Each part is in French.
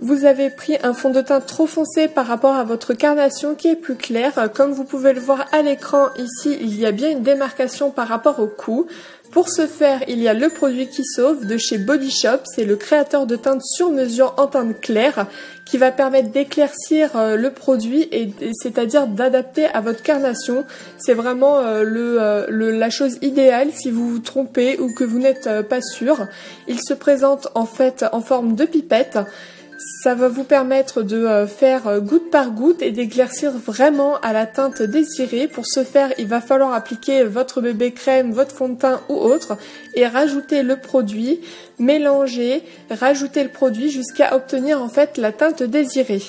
Vous avez pris un fond de teint trop foncé par rapport à votre carnation qui est plus clair. Comme vous pouvez le voir à l'écran, ici, il y a bien une démarcation par rapport au cou. Pour ce faire, il y a le produit qui sauve de chez Body Shop. C'est le créateur de teinte sur mesure en teinte claire qui va permettre d'éclaircir le produit c'est-à-dire d'adapter à votre carnation. C'est vraiment la chose idéale si vous vous trompez ou que vous n'êtes pas sûr. Il se présente en fait en forme de pipette. Ça va vous permettre de faire goutte par goutte et d'éclaircir vraiment à la teinte désirée. Pour ce faire, il va falloir appliquer votre bébé crème, votre fond de teint ou autre et rajouter le produit, mélanger, rajouter le produit jusqu'à obtenir en fait la teinte désirée.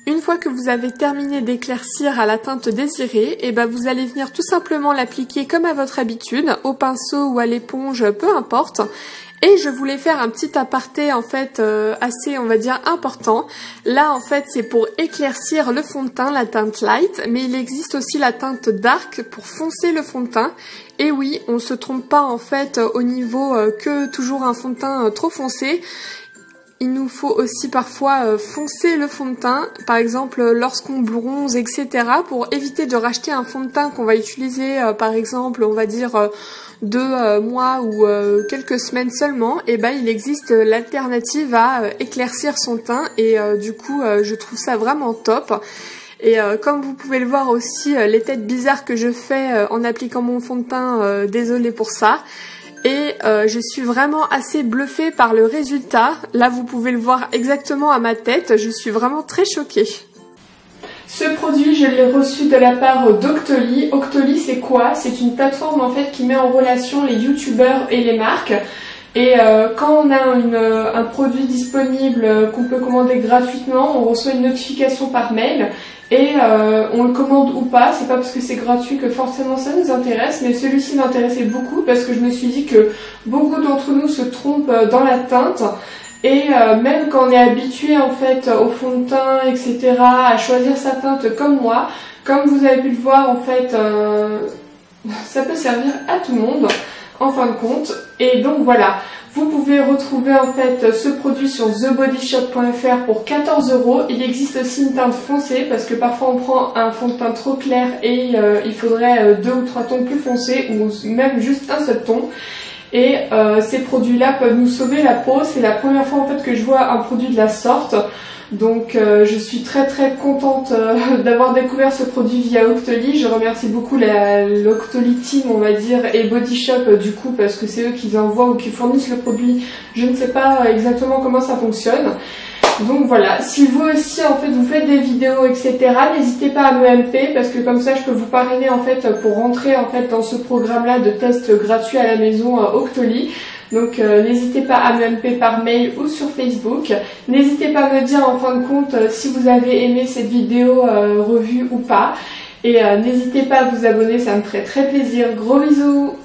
Une fois que vous avez terminé d'éclaircir à la teinte désirée, et vous allez venir tout simplement l'appliquer comme à votre habitude, au pinceau ou à l'éponge, peu importe. Et je voulais faire un petit aparté en fait assez on va dire important. Là en fait c'est pour éclaircir le fond de teint, la teinte light, mais il existe aussi la teinte dark pour foncer le fond de teint. Et oui, on ne se trompe pas en fait au niveau que toujours un fond de teint trop foncé. Il nous faut aussi parfois foncer le fond de teint, par exemple lorsqu'on bronze, etc. pour éviter de racheter un fond de teint qu'on va utiliser par exemple, on va dire 2 mois ou quelques semaines seulement. Et il existe l'alternative à éclaircir son teint et du coup je trouve ça vraiment top. Et comme vous pouvez le voir aussi, les têtes bizarres que je fais en appliquant mon fond de teint, désolée pour ça. Et je suis vraiment assez bluffée par le résultat. Là, vous pouvez le voir exactement à ma tête. Je suis vraiment très choquée. Ce produit, je l'ai reçu de la part d'Octoly. Octoly, c'est quoi? C'est une plateforme en fait qui met en relation les youtubeurs et les marques. Et quand on a un produit disponible qu'on peut commander gratuitement, on reçoit une notification par mail. Et on le commande ou pas, c'est pas parce que c'est gratuit que forcément ça nous intéresse, mais celui-ci m'intéressait beaucoup parce que je me suis dit que beaucoup d'entre nous se trompent dans la teinte et même quand on est habitué en fait au fond de teint, etc., à choisir sa teinte comme moi, comme vous avez pu le voir en fait, ça peut servir à tout le monde en fin de compte. Et donc voilà. Vous pouvez retrouver en fait ce produit sur thebodyshop.fr pour 14 €. Il existe aussi une teinte foncée parce que parfois on prend un fond de teint trop clair et il faudrait 2 ou 3 tons plus foncés ou même juste un seul ton. Et ces produits-là peuvent nous sauver la peau. C'est la première fois en fait que je vois un produit de la sorte. Donc je suis très contente d'avoir découvert ce produit via Octoly. Je remercie beaucoup l'Octoly Team on va dire et Body Shop du coup parce que c'est eux qui envoient ou qui fournissent le produit. Je ne sais pas exactement comment ça fonctionne. Donc voilà, si vous aussi en fait vous faites des vidéos etc, n'hésitez pas à me MP parce que comme ça je peux vous parrainer en fait pour rentrer en fait dans ce programme là de test gratuit à la maison Octoly. Donc n'hésitez pas à me MP par mail ou sur Facebook. N'hésitez pas à me dire en fin de compte si vous avez aimé cette vidéo revue ou pas. Et n'hésitez pas à vous abonner, ça me ferait très plaisir. Gros bisous!